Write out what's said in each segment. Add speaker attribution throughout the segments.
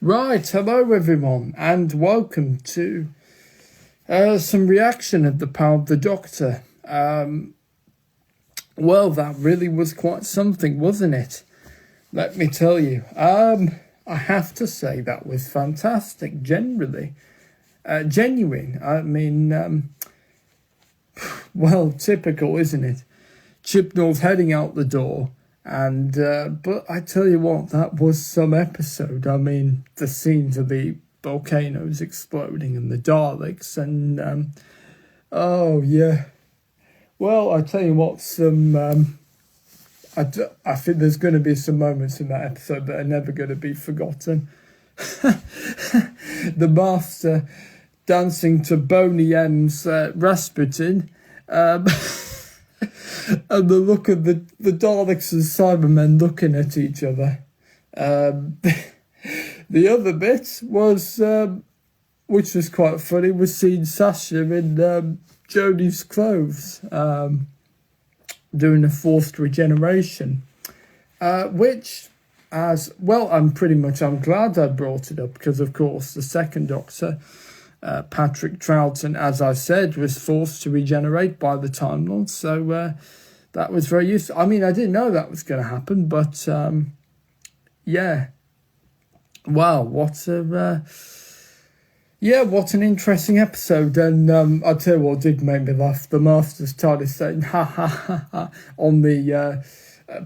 Speaker 1: Right, hello everyone, and welcome to some reaction of The Power of the Doctor. Well, that really was quite something, wasn't it? Let me tell you. I have to say that was fantastic, genuine. I mean, well, typical, isn't it? Chibnall's heading out the door. And but I tell you what, that was some episode. I mean, the scenes of the volcanoes exploding and the Daleks, and oh yeah. Well, I tell you what, I think there's going to be some moments in that episode that are never going to be forgotten. The Master dancing to Boney M's Rasputin. And the look of the Daleks and Cybermen looking at each other. The other bit was, which was quite funny, was seeing Sasha in Jodie's clothes, doing a forced regeneration. Which, as well, I'm glad I brought it up because, of course, the second Doctor, Patrick Troughton, as I said, was forced to regenerate by the Time Lord, so that was very useful. I mean, I didn't know that was going to happen, but yeah. Wow, what an interesting episode. And I'll tell you what did make me laugh. The Master started saying ha ha ha ha on the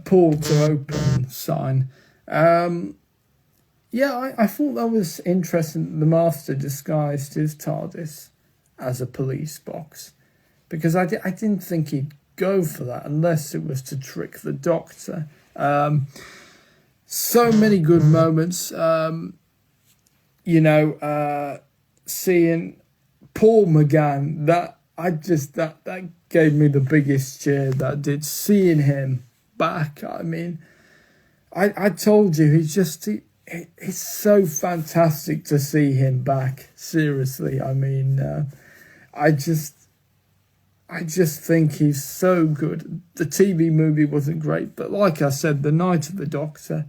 Speaker 1: pool to open sign. Yeah, I thought that was interesting. The Master disguised his TARDIS as a police box, because I didn't think he'd go for that unless it was to trick the Doctor. So many good moments. Seeing Paul McGann, that gave me the biggest cheer. That did, seeing him back. I mean, I told you it's so fantastic to see him back. Seriously, I mean, I just think he's so good. The TV movie wasn't great, but like I said, The Night of the Doctor,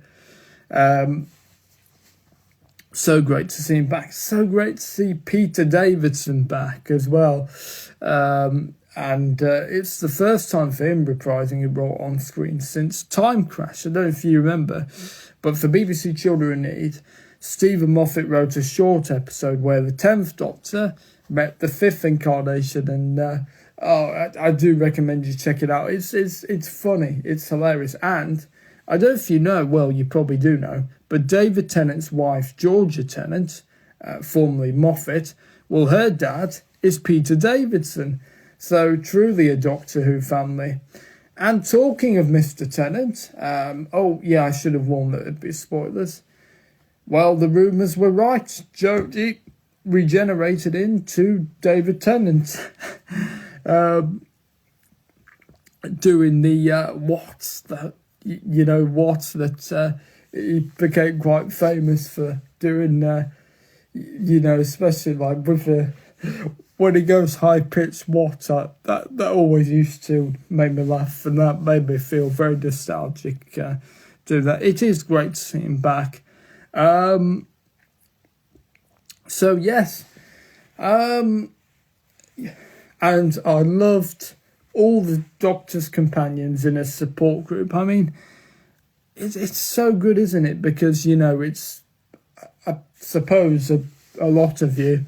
Speaker 1: so great to see him back. So great to see Peter Davidson back as well. And it's the first time for him reprising a role on screen since Time Crash. I don't know if you remember, but for BBC Children in Need, Stephen Moffat wrote a short episode where the 10th Doctor met the 5th incarnation, and I do recommend you check it out. It's funny, it's hilarious, and I don't know if you know, well, you probably do know, but David Tennant's wife, Georgia Tennant, formerly Moffat, well, her dad is Peter Davidson. So truly a Doctor Who family. And talking of Mr. Tennant, I should have warned that it'd be spoilers. Well, the rumours were right. Jodie regenerated into David Tennant. Doing the Watts that he became quite famous for doing, especially like with when he goes high pitched Watt, that always used to make me laugh, and that made me feel very nostalgic doing that. It is great to see him back. So yes, and I loved all the Doctor's companions in a support group. I mean, it's so good, isn't it? Because, it's, I suppose a lot of you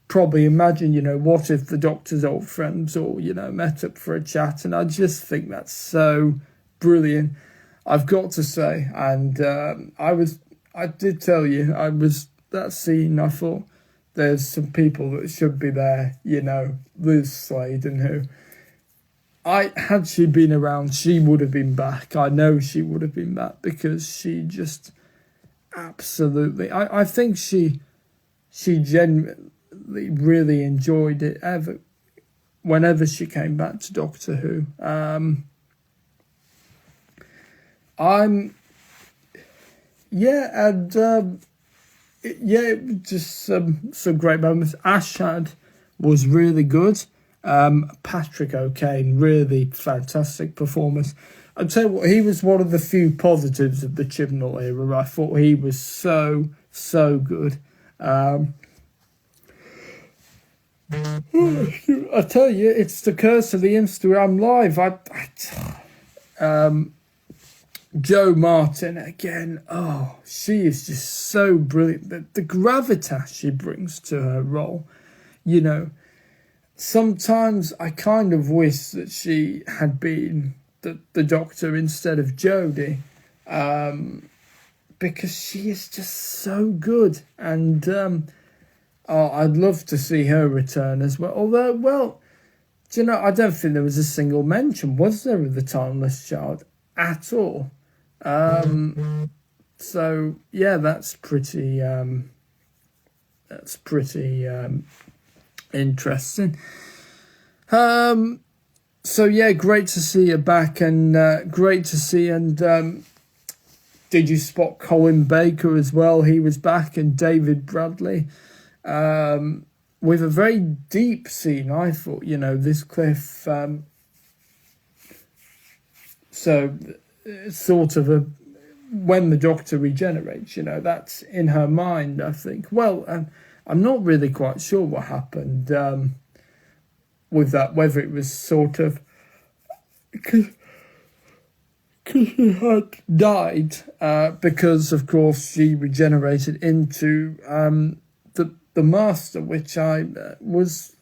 Speaker 1: probably imagine, what if the Doctor's old friends all, met up for a chat? And I just think that's so brilliant, I've got to say. And I did tell you, that scene, I thought there's some people that should be there, Liz Sladen, who, had she been around, she would have been back. I know she would have been back, because she just absolutely, I think she genuinely really enjoyed it whenever she came back to Doctor Who. It was just some great moments. Ashad was really good. Patrick O'Kane, really fantastic performance. I'd tell you what, he was one of the few positives of the Chibnall era. I thought he was so so good. I tell you, it's the curse of the Instagram Live. Jo Martin again. Oh, she is just so brilliant. The gravitas she brings to her role. You know, sometimes I kind of wish that she had been the Doctor instead of Jodie, because she is just so good. And I'd love to see her return as well. Although, well, do you know, I don't think there was a single mention, was there, of the Timeless Child at all? So yeah, that's pretty interesting. So yeah, great to see her back, and great to see. And did you spot Colin Baker as well? He was back, and David Bradley, with a very deep scene. I thought, you know, this cliff. So it's sort of a when the Doctor regenerates, you know, that's in her mind. I think. Well, I'm not really quite sure what happened. With that, whether it was sort of because she had died, because of course she regenerated into the Master, which I was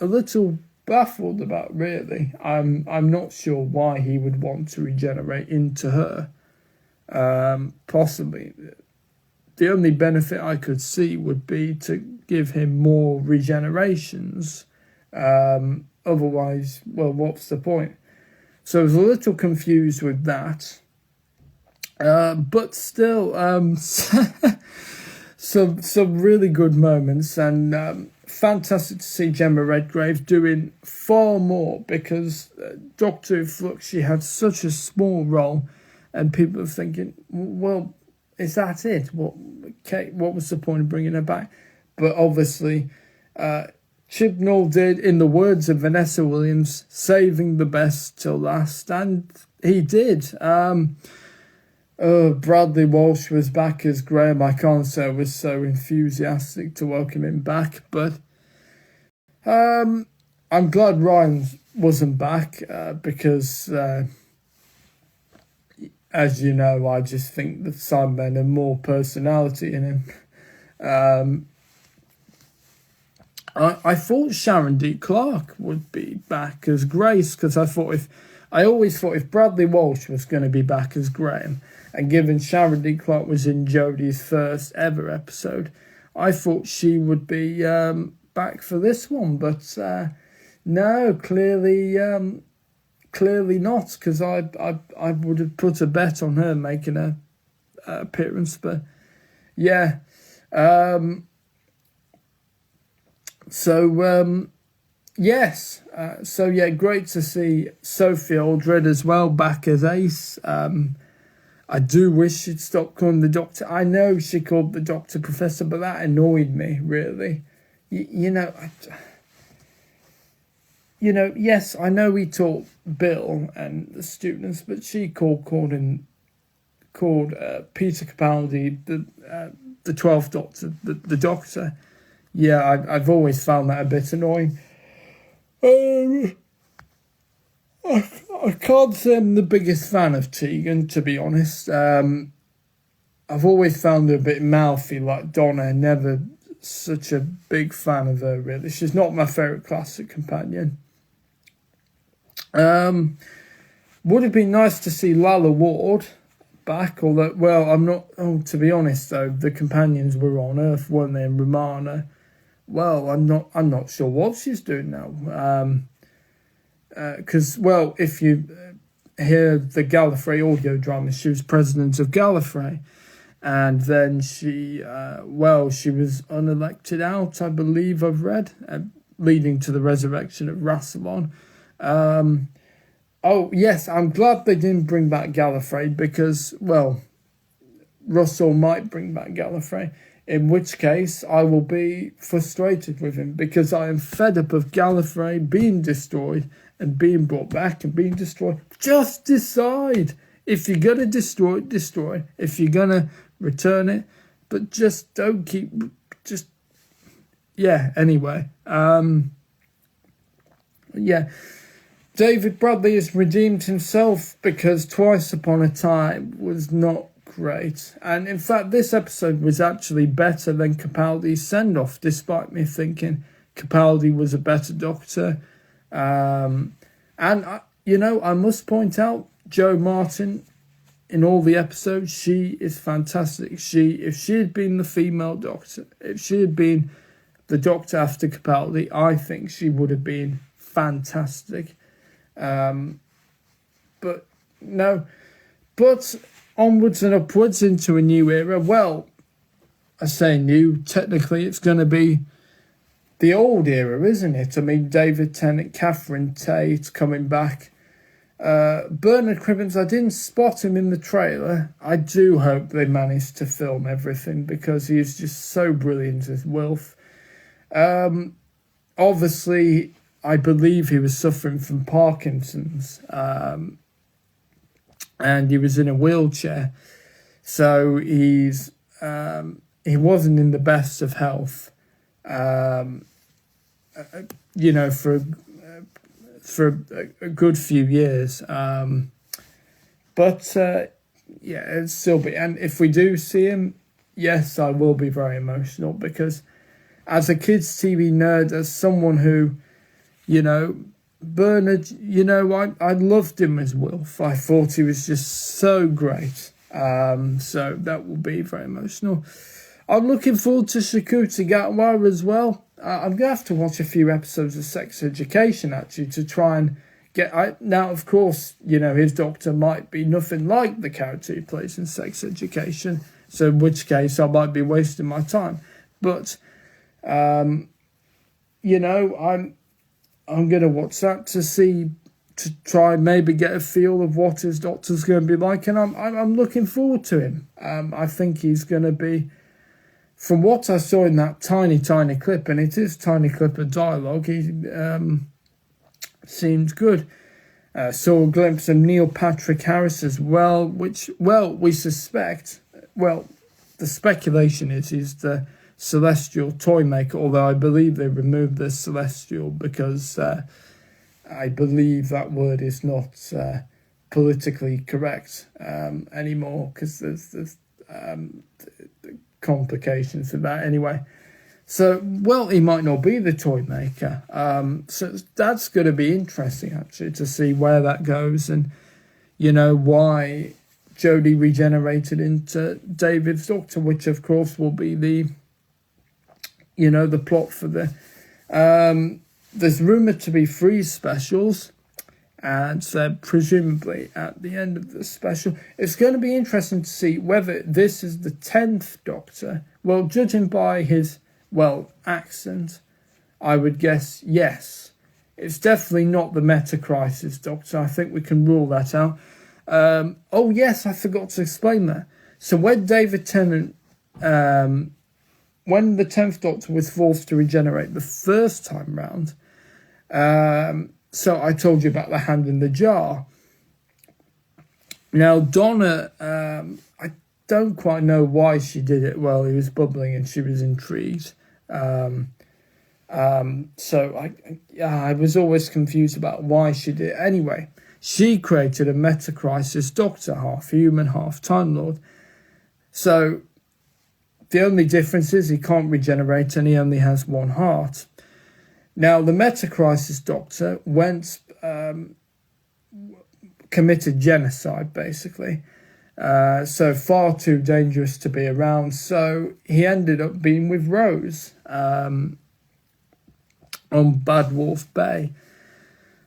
Speaker 1: a little baffled about. Really, I'm not sure why he would want to regenerate into her. Possibly, the only benefit I could see would be to give him more regenerations. Otherwise, well, what's the point? So I was a little confused with that. But still, some really good moments, and fantastic to see Gemma Redgrave doing far more, because Doctor Who Flux, she had such a small role, and people are thinking, well, is that it? What was the point of bringing her back? But obviously, Chibnall did, in the words of Vanessa Williams, saving the best till last, and he did. Bradley Walsh was back as Graham. I can't say I was so enthusiastic to welcome him back, but I'm glad Ryan wasn't back, because as you know, I just think the Sidemen have more personality in him. I thought Sharon D. Clarke would be back as Grace, because I always thought if Bradley Walsh was going to be back as Graham, and given Sharon D. Clarke was in Jodie's first ever episode, I thought she would be back for this one. But no, clearly not, because I would have put a bet on her making a appearance. But yeah. Yes. So yeah, great to see Sophie Aldred as well back as Ace. I do wish she'd stop calling the Doctor. I know she called the Doctor Professor, but that annoyed me, really. Yes, I know he taught Bill and the students, but she called Peter Capaldi the 12th Doctor, the Doctor. Yeah, I've always found that a bit annoying. I can't say I'm the biggest fan of Tegan, to be honest. I've always found her a bit mouthy, like Donna. Never such a big fan of her, really. She's not my favourite classic companion. Would have been nice to see Lalla Ward back, although, well, I'm not. Oh, to be honest though, the companions were on Earth, weren't they? And Romana. Well, I'm not sure what she's doing now. Because if you hear the Gallifrey audio drama, she was president of Gallifrey, and then she was unelected out, I believe I've read, leading to the resurrection of Rassilon. Oh yes, I'm glad they didn't bring back Gallifrey, because, well, Russell might bring back Gallifrey, in which case I will be frustrated with him, because I am fed up of Gallifrey being destroyed and being brought back and being destroyed. Just decide. If you're going to destroy it, destroy it. If you're going to return it, but just don't keep, just, yeah, anyway. Yeah, David Bradley has redeemed himself because Twice Upon a Time was not great. And in fact, this episode was actually better than Capaldi's send-off, despite me thinking Capaldi was a better Doctor. And, I must point out, Jo Martin, in all the episodes, she is fantastic. If she had been the female Doctor, if she had been the Doctor after Capaldi, I think she would have been fantastic. But no. But onwards and upwards into a new era. Well, I say new, technically it's going to be the old era, isn't it? I mean, David Tennant, Catherine Tate coming back. Bernard Cribbins, I didn't spot him in the trailer. I do hope they managed to film everything because he is just so brilliant as Wilf. Obviously, I believe he was suffering from Parkinson's, and he was in a wheelchair. So he wasn't in the best of health, for a good few years. But it's still be. And if we do see him, yes, I will be very emotional because as a kids' TV nerd, as someone who, Bernard, I loved him as Wilf. I thought he was just so great. So that will be very emotional. I'm looking forward to Shakuta Gatwa as well. I'm going to have to watch a few episodes of Sex Education, actually, to try and get... Now, of course, his Doctor might be nothing like the character he plays in Sex Education, so in which case I might be wasting my time. But, I'm going to watch that to try and maybe get a feel of what his Doctor's going to be like, and I'm looking forward to him. I think he's going to be... From what I saw in that tiny clip, and it is a tiny clip of dialogue, he seemed good. Saw a glimpse of Neil Patrick Harris as well, which, we suspect, the speculation is he's the Celestial toy maker, although I believe they removed the Celestial because I believe that word is not politically correct anymore because there's complications with that anyway. So, he might not be the toy maker. So that's going to be interesting, actually, to see where that goes and, why Jodie regenerated into David's Doctor, which, of course, will be the plot for the... there's rumoured to be 3 specials, and so presumably at the end of the special, it's going to be interesting to see whether this is the 10th Doctor. Well, judging by his, accent, I would guess yes. It's definitely not the Meta-Crisis Doctor. I think we can rule that out. Yes, I forgot to explain that. So when David Tennant, when the 10th Doctor was forced to regenerate the first time round, so I told you about the hand in the jar. Now, Donna, I don't quite know why she did it. Well, he was bubbling and she was intrigued. So I was always confused about why she did it. Anyway, she created a Meta-Crisis Doctor, half human, half Time Lord. So the only difference is he can't regenerate and he only has one heart. Now, the Meta-Crisis Doctor committed genocide, basically. So far too dangerous to be around. So he ended up being with Rose on Bad Wolf Bay.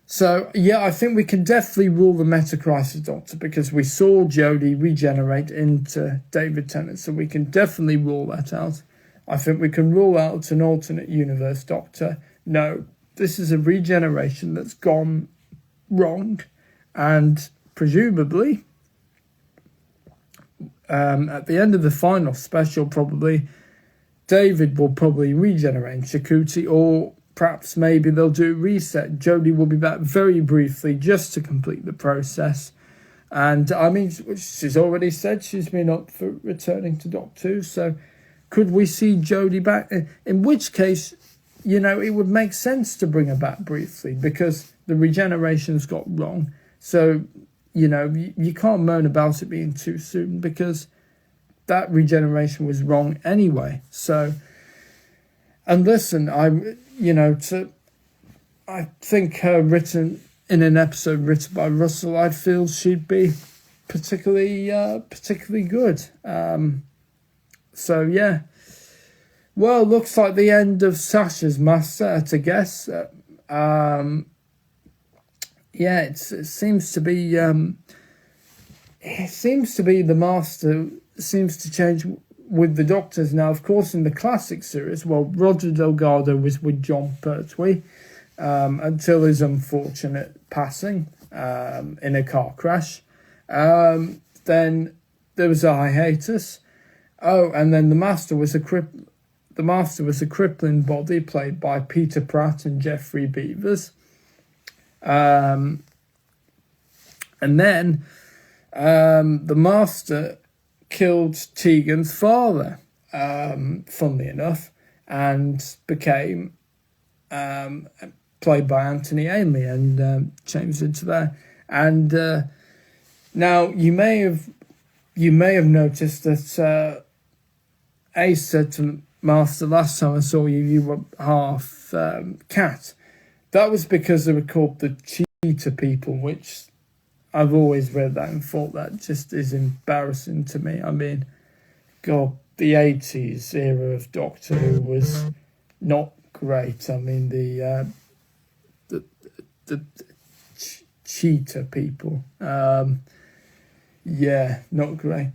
Speaker 1: So, I think we can definitely rule the Meta-Crisis Doctor because we saw Jodie regenerate into David Tennant. So we can definitely rule that out. I think we can rule out an alternate universe Doctor. No, this is a regeneration that's gone wrong, and presumably at the end of the final special, probably David will probably regenerate Shakuti, or perhaps maybe they'll do a reset. Jodie will be back very briefly just to complete the process, and I mean she's already said she's been up for returning to Doctor Who, so could we see Jodie back? In which case, you know, it would make sense to bring her back briefly because the regeneration's got wrong. So, you know, you can't moan about it being too soon because that regeneration was wrong anyway. So, and listen, I think her written in an episode written by Russell, I'd feel she'd be particularly good. So yeah. Well, looks like the end of Sasha's master at a guess. Yeah, it seems to be. It seems to be the master seems to change with the Doctors now. Of course, in the classic series, well, Roger Delgado was with John Pertwee until his unfortunate passing in a car crash. Then there was a hiatus. Oh, and then the master was a crippling body played by Peter Pratt and Jeffrey Beavers. And then the master killed Tegan's father, funnily enough, and became played by Anthony Ainley and changed into that. And now you may have noticed that Ace said to Master, last time I saw you, you were half cat. That was because they were called the Cheetah People, which I've always read that and thought that just is embarrassing to me. I mean, God, the 80s era of Doctor Who was not great. I mean, the Cheetah People, yeah, not great.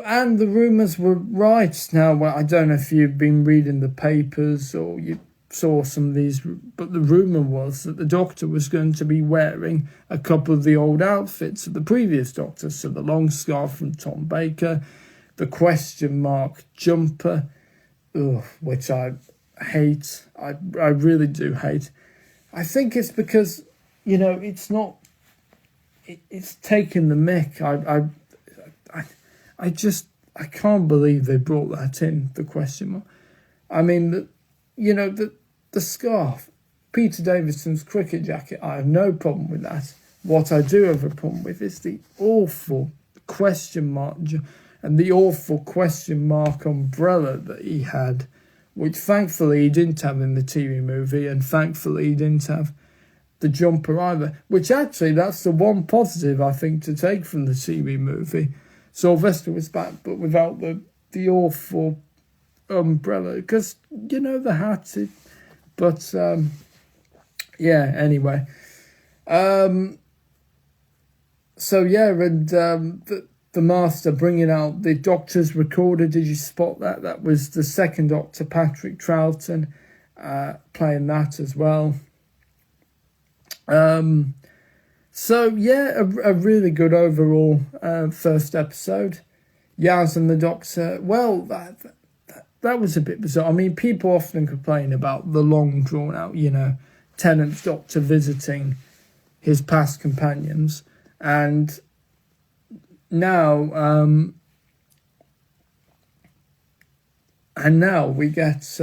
Speaker 1: And the rumours were right. Now, well, I don't know if you've been reading the papers or you saw some of these, but the rumour was that the Doctor was going to be wearing a couple of the old outfits of the previous Doctor. So the long scarf from Tom Baker, the question mark jumper, which I hate. I really do hate. I think it's because, you know, it's not... It's taking the mick. I can't believe they brought that in, the question mark. I mean, the scarf, Peter Davidson's cricket jacket, I have no problem with that. What I do have a problem with is the awful question mark and the awful question mark umbrella that he had, which thankfully he didn't have in the TV movie, and thankfully he didn't have the jumper either, which actually that's the one positive I think to take from the TV movie. Sylvester was back, but without the awful umbrella, because, you know, the hat. But, yeah, anyway. So, yeah, and the Master bringing out the Doctor's recorder. Did you spot that? That was the second Doctor, Patrick Troughton, playing that as well. So, yeah, a really good overall first episode. Yaz and the Doctor, well, that was a bit bizarre. I mean, people often complain about the long, drawn-out, you know, Tennant's Doctor visiting his past companions. And now we get,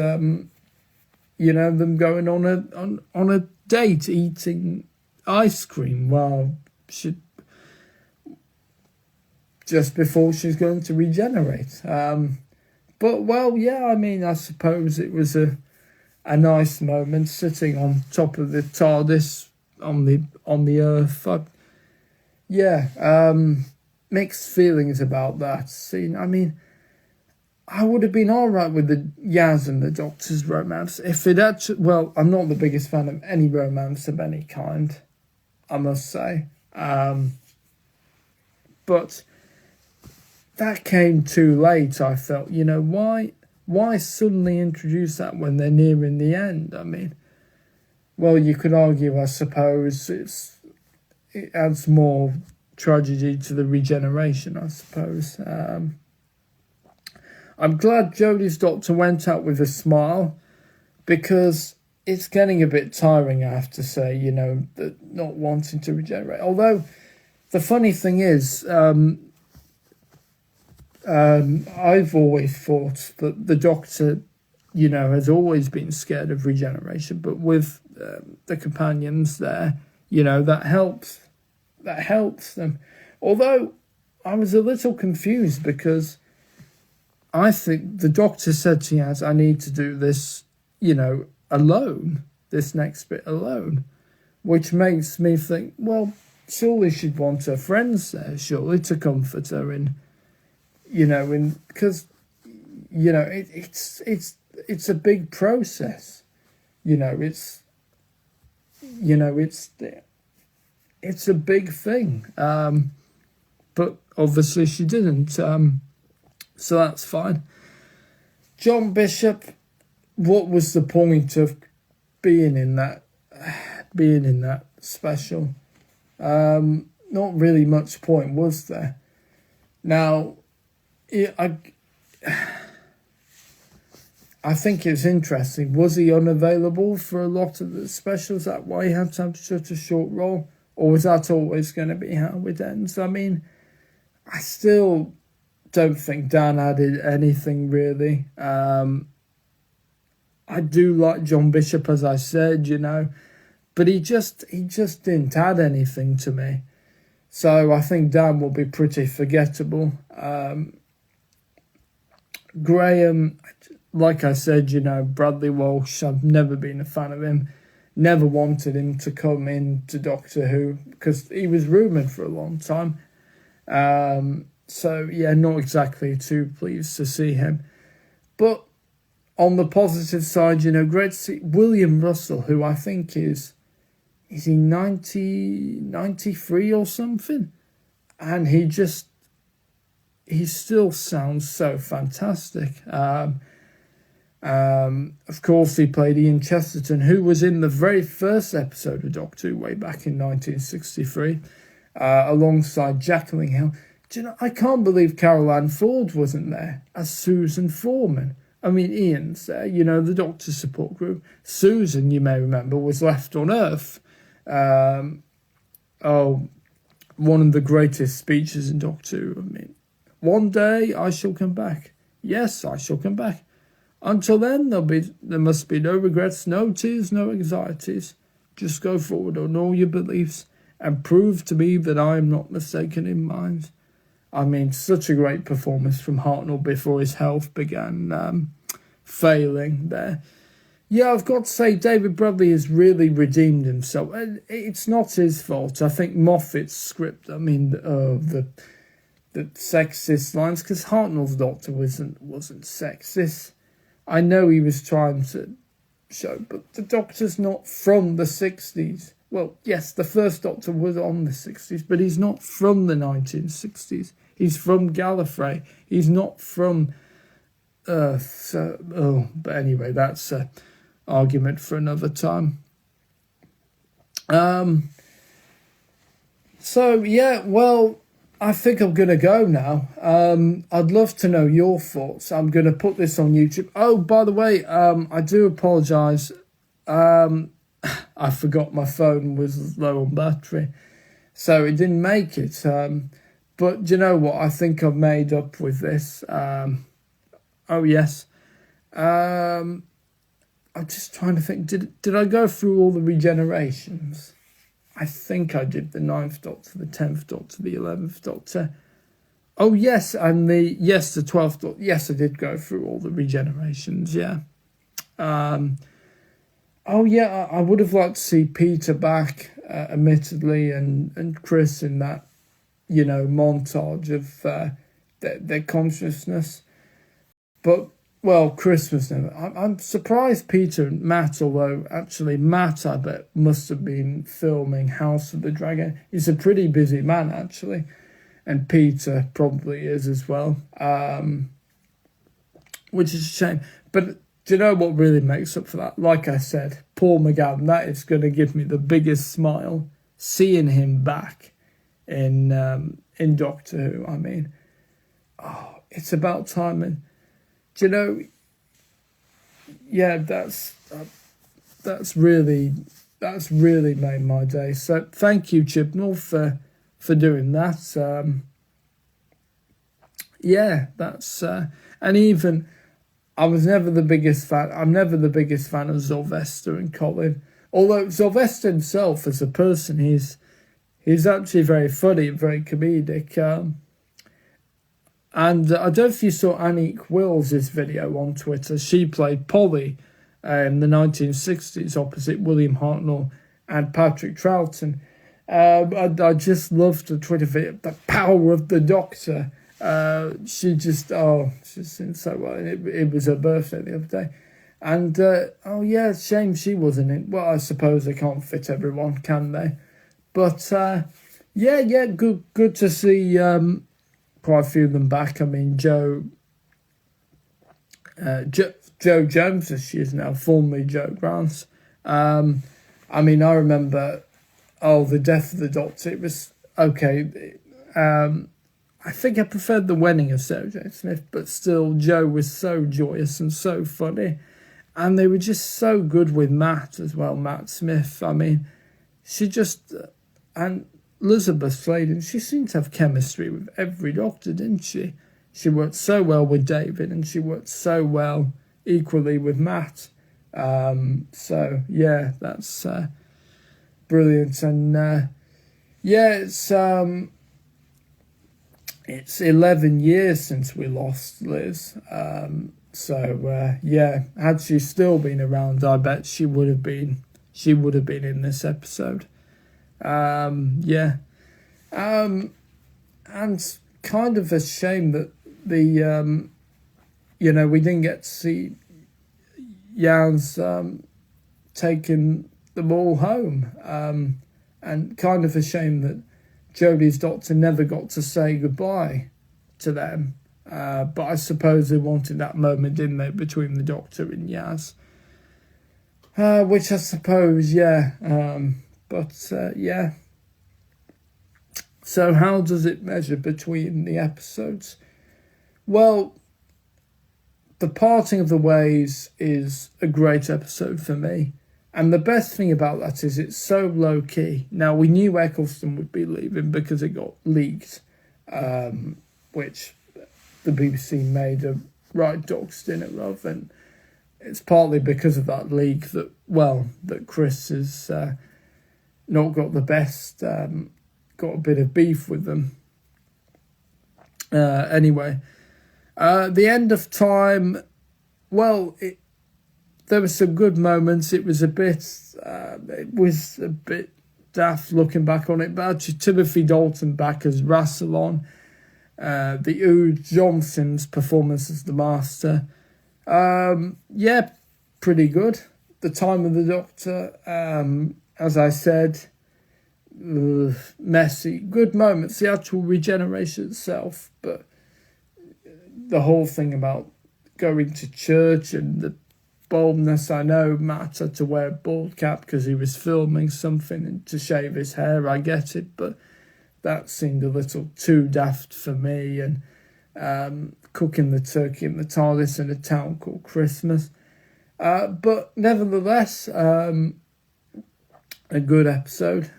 Speaker 1: you know, them going on a date, eating ice cream while just before she's going to regenerate. But, well, yeah, I mean, I suppose it was a nice moment sitting on top of the TARDIS on the Earth. Mixed feelings about that scene. I mean, I would have been all right with the Yaz and the Doctor's romance if it actually... Well, I'm not the biggest fan of any romance of any kind, I must say. But that came too late, I felt. You know, why suddenly introduce that when they're nearing the end? I mean, well, you could argue, I suppose, it adds more tragedy to the regeneration, I suppose. I'm glad Jodie's Doctor went out with a smile, because it's getting a bit tiring, I have to say, you know, not wanting to regenerate. Although, the funny thing is, I've always thought that the Doctor, has always been scared of regeneration, but with the companions there, that helps. That helps them. Although I was a little confused because I think the Doctor said to Yaz, I need to do this, alone, this next bit alone, which makes me think, well, surely she'd want her friends there, surely, to comfort her because, it's a big process, it's a big thing, but obviously she didn't, so that's fine. John Bishop, what was the point of being in that special? Not really much point, was there? Now, I think it's interesting. Was he unavailable for a lot of the specials? That why he had to have such a short role? Or was that always going to be how it ends? I mean, I still don't think Dan added anything really. I do like John Bishop, as I said, but he just didn't add anything to me. So I think Dan will be pretty forgettable. Graham, like I said, Bradley Walsh, I've never been a fan of him. Never wanted him to come into Doctor Who because he was rumoured for a long time. So, yeah, not exactly too pleased to see him. But on the positive side, great to see William Russell, who I think is he 93 or something? And he still sounds so fantastic. Of course, he played Ian Chesterton, who was in the very first episode of Doctor Who way back in 1963, alongside Jacqueline Hill. I can't believe Carol Ann Ford wasn't there as Susan Foreman. I mean, Ian's there, the Doctor support group. Susan, you may remember, was left on Earth. One of the greatest speeches in Doctor Who. I mean, one day I shall come back. Yes, I shall come back. Until then, there must be no regrets, no tears, no anxieties. Just go forward on all your beliefs and prove to me that I am not mistaken in mine. I mean, such a great performance from Hartnell before his health began failing there. Yeah, I've got to say, David Bradley has really redeemed himself. And it's not his fault. I think Moffat's script, the sexist lines, because Hartnell's Doctor wasn't sexist. I know he was trying to show, but the Doctor's not from the 60s. Well, yes, the first Doctor was on the 60s, but he's not from the 1960s. He's from Gallifrey. He's not from Earth. But anyway, that's an argument for another time. So, yeah, well, I think I'm going to go now. I'd love to know your thoughts. I'm going to put this on YouTube. Oh, by the way, I do apologise. I forgot my phone was low on battery, so it didn't make it. But do you know what? I think I've made up with this. Oh, yes. I'm just trying to think. Did I go through all the regenerations? I think I did the 9th Doctor, the 10th Doctor, the 11th Doctor. Oh, yes, and the 12th Doctor. Yes, I did go through all the regenerations, yeah. Oh, yeah, I would have liked to see Peter back, admittedly, and Chris in that, montage of their consciousness. But, well, Chris was never... I'm surprised Peter and Matt, although actually Matt, I bet, must have been filming House of the Dragon. He's a pretty busy man, actually. And Peter probably is as well. Which is a shame. But do you know what really makes up for that? Like I said, Paul McGann, that is going to give me the biggest smile, seeing him back in Doctor Who. I mean, it's about time. And do you know, yeah, that's really made my day. So thank you, Chibnall, for doing that. yeah, that's and even I'm never the biggest fan of Sylvester and Colin. Although Sylvester himself as a person, he's actually very funny and very comedic. And I don't know if you saw Anique Wills' video on Twitter. She played Polly in the 1960s opposite William Hartnell and Patrick Troughton. I just loved the Twitter video, the power of the Doctor. She's seen so well. It was her birthday the other day. And, shame she wasn't in. Well, I suppose they can't fit everyone, can they? But, good to see quite a few of them back. I mean, Jo Jones, as she is now, formerly Jo Grant. I remember, the death of the Doctor. It was okay. I think I preferred the wedding of Sarah Jane Smith, but still, Jo was so joyous and so funny. And they were just so good with Matt as well, Matt Smith. I mean, she just... and Elizabeth Sladen, she seemed to have chemistry with every Doctor, didn't she? She worked so well with David, and she worked so well equally with Matt. That's brilliant. And, it's 11 years since we lost Liz. Had she still been around, I bet she would have been in this episode. And kind of a shame that we didn't get to see Jan's taking them all home. And kind of a shame that Jodie's Doctor never got to say goodbye to them. But I suppose they wanted that moment, didn't they, between the Doctor and Yaz. Which I suppose, So how does it measure between the episodes? Well, The Parting of the Ways is a great episode for me. And the best thing about that is it's so low-key. Now, we knew Eccleston would be leaving because it got leaked, which the BBC made a right dog's dinner of. And it's partly because of that leak that Chris has not got the best, got a bit of beef with them. Anyway, the end of time, there were some good moments. It was a bit daft looking back on it, but actually Timothy Dalton back as Rassilon, the Ood Johnson's performance as the Master, pretty good. The Time of the Doctor, as I said, messy. Good moments, the actual regeneration itself, but the whole thing about going to church and the baldness, I know Matt had to wear a bald cap because he was filming something and to shave his hair, I get it, but that seemed a little too daft for me. And cooking the turkey in the TARDIS in a town called Christmas. But nevertheless, a good episode.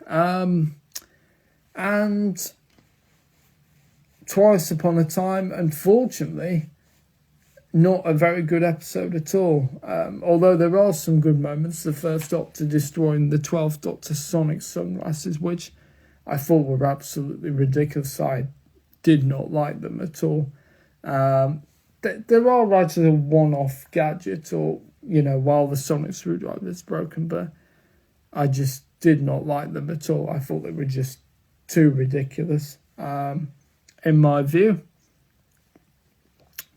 Speaker 1: And Twice Upon a Time, unfortunately, not a very good episode at all. Although there are some good moments. The First Doctor destroying the 12th Doctor sonic sunglasses, which I thought were absolutely ridiculous. I did not like them at all. There are right as a one-off gadget, or, while the sonic screwdriver is broken, but I just did not like them at all. I thought they were just too ridiculous, in my view.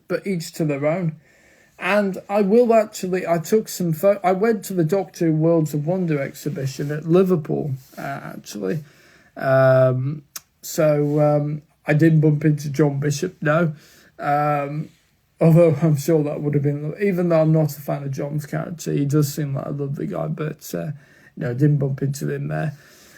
Speaker 1: But each to their own. And I took some I went to the Doctor Who Worlds of Wonder exhibition at Liverpool, actually. I didn't bump into John Bishop, no. Although I'm sure that would have been, even though I'm not a fan of John's character, he does seem like a lovely guy, but I didn't bump into him there.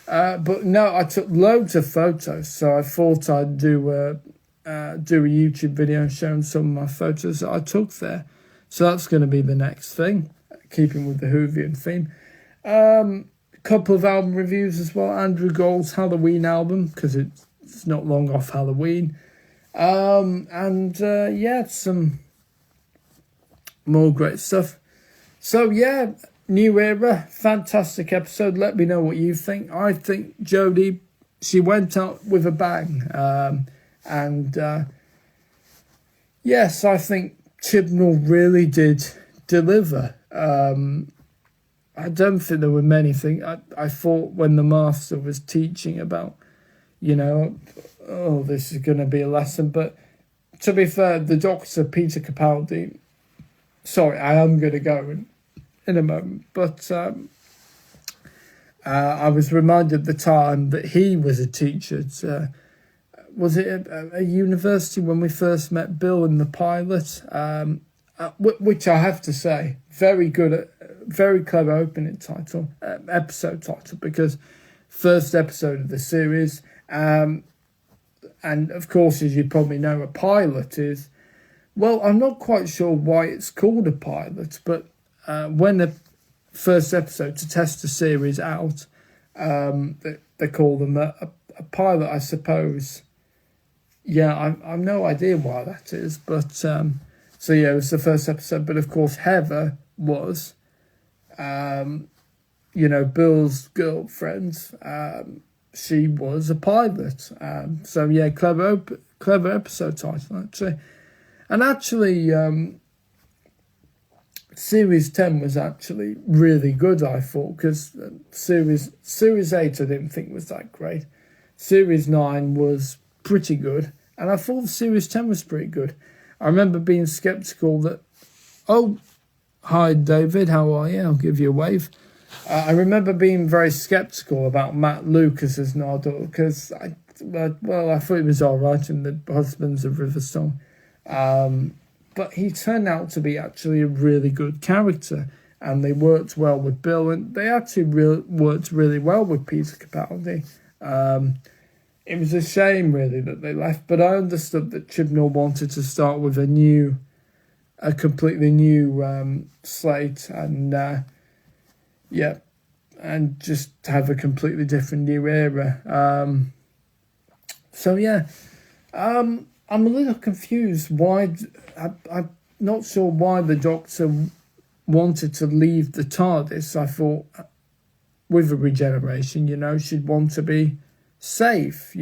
Speaker 1: But no, I took loads of photos, so I thought I'd do a YouTube video showing some of my photos that I took there. So that's going to be the next thing, keeping with the Whovian theme. Couple of album reviews as well. Andrew Gould's Halloween album, because it's not long off Halloween. Yeah, some more great stuff. So yeah, new era, fantastic episode. Let me know what you think. I think Jodie, she went out with a bang. Yes, I think Chibnall really did deliver. I don't think there were many things. I thought when the master was teaching about, this is going to be a lesson. But to be fair, the doctor, Peter Capaldi, sorry, I am going to go in a moment. But I was reminded at the time that he was a teacher at, was it a university when we first met Bill in the pilot? Which I have to say, very good, very clever opening title, episode title, because first episode of the series. And of course, as you probably know, a pilot is, well, I'm not quite sure why it's called a pilot, but when the first episode to test the series out, they call them a pilot, I suppose. Yeah, I've no idea why that is, but so yeah, it was the first episode. But of course, Heather was, Bill's girlfriend. She was a pilot. So yeah, clever episode title actually, and actually, Series 10 was actually really good. I thought because Series 8 I didn't think was that great. Series 9 was pretty good, and I thought Series 10 was pretty good. I remember being sceptical that, oh, hi David, how are you? I'll give you a wave. I remember being very sceptical about Matt Lucas as Nardole, because I thought it was all right in The Husbands of Riverstone. But he turned out to be actually a really good character, and they worked well with Bill, and they actually worked really well with Peter Capaldi. It was a shame, really, that they left, but I understood that Chibnall wanted to start with a completely new slate, and and just have a completely different new era. I'm a little confused why. I'm not sure why the Doctor wanted to leave the TARDIS. I thought with a regeneration, she'd want to be safe,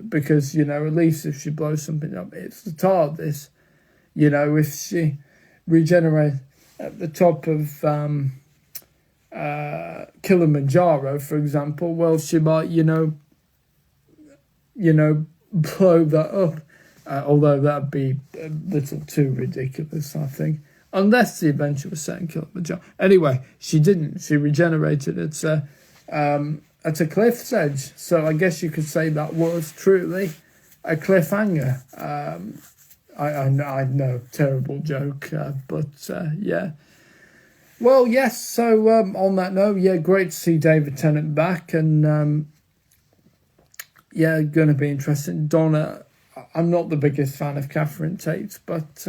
Speaker 1: because, at least if she blows something up, it's the TARDIS. If she regenerates at the top of Kilimanjaro, for example, well, she might, blow that up. Although that'd be a little too ridiculous, I think. Unless the adventure was set in Kilimanjaro. Anyway, she didn't. She regenerated at a cliff's edge. So I guess you could say that was truly a cliffhanger. I know, terrible joke, but yeah. Well, yes, so on that note, yeah, great to see David Tennant back, and going to be interesting. Donna, I'm not the biggest fan of Catherine Tate, but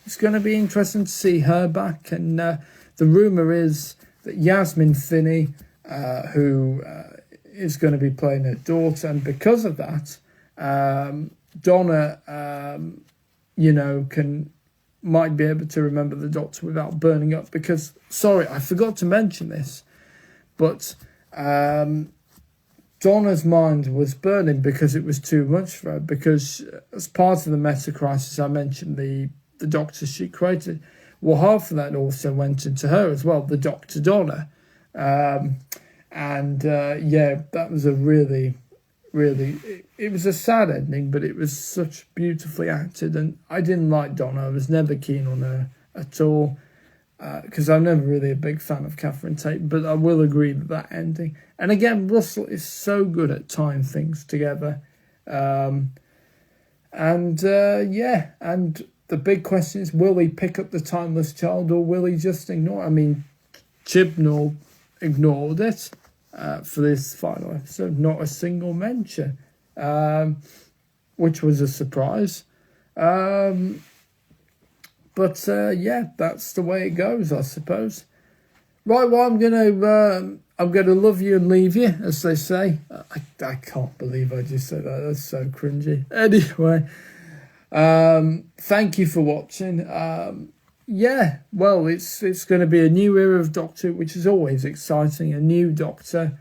Speaker 1: it's going to be interesting to see her back, and the rumour is that Yasmin Finney, who is going to be playing her daughter, and because of that, Donna, might be able to remember the Doctor without burning up, because, sorry, I forgot to mention this, but Donna's mind was burning because it was too much for her, because as part of the meta crisis, I mentioned the Doctor she created. Well, half of that also went into her as well, the Dr. Donna. That was a really, it was a sad ending, but it was such beautifully acted, and I didn't like Donna. I was never keen on her at all, because I'm never really a big fan of Catherine Tate, but I will agree with that ending. And again, Russell is so good at tying things together. And the big question is, will he pick up the Timeless Child, or will he just ignore it? I mean, Chibnall ignored it for this final episode, not a single mention, which was a surprise. But that's the way it goes, I suppose. Right, well, I'm gonna love you and leave you, as they say. I can't believe I just said that. That's so cringy. Anyway, Thank you for watching. Yeah, well, it's going to be a new era of Doctor, which is always exciting. A new Doctor.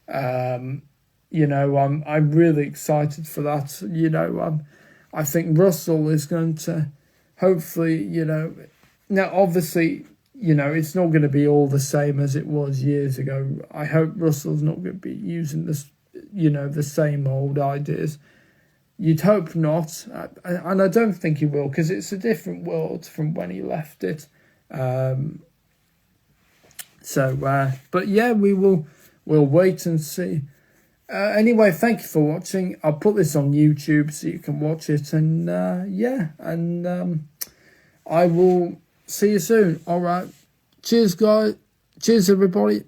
Speaker 1: I'm really excited for that. I think Russell is going to hopefully, now obviously, it's not going to be all the same as it was years ago. I hope Russell's not going to be using this, the same old ideas. You'd hope not, and I don't think he will, because it's a different world from when he left it. But yeah, we'll wait and see. Anyway, thank you for watching. I'll put this on YouTube so you can watch it, and I will see you soon. All right, cheers, guys. Cheers, everybody.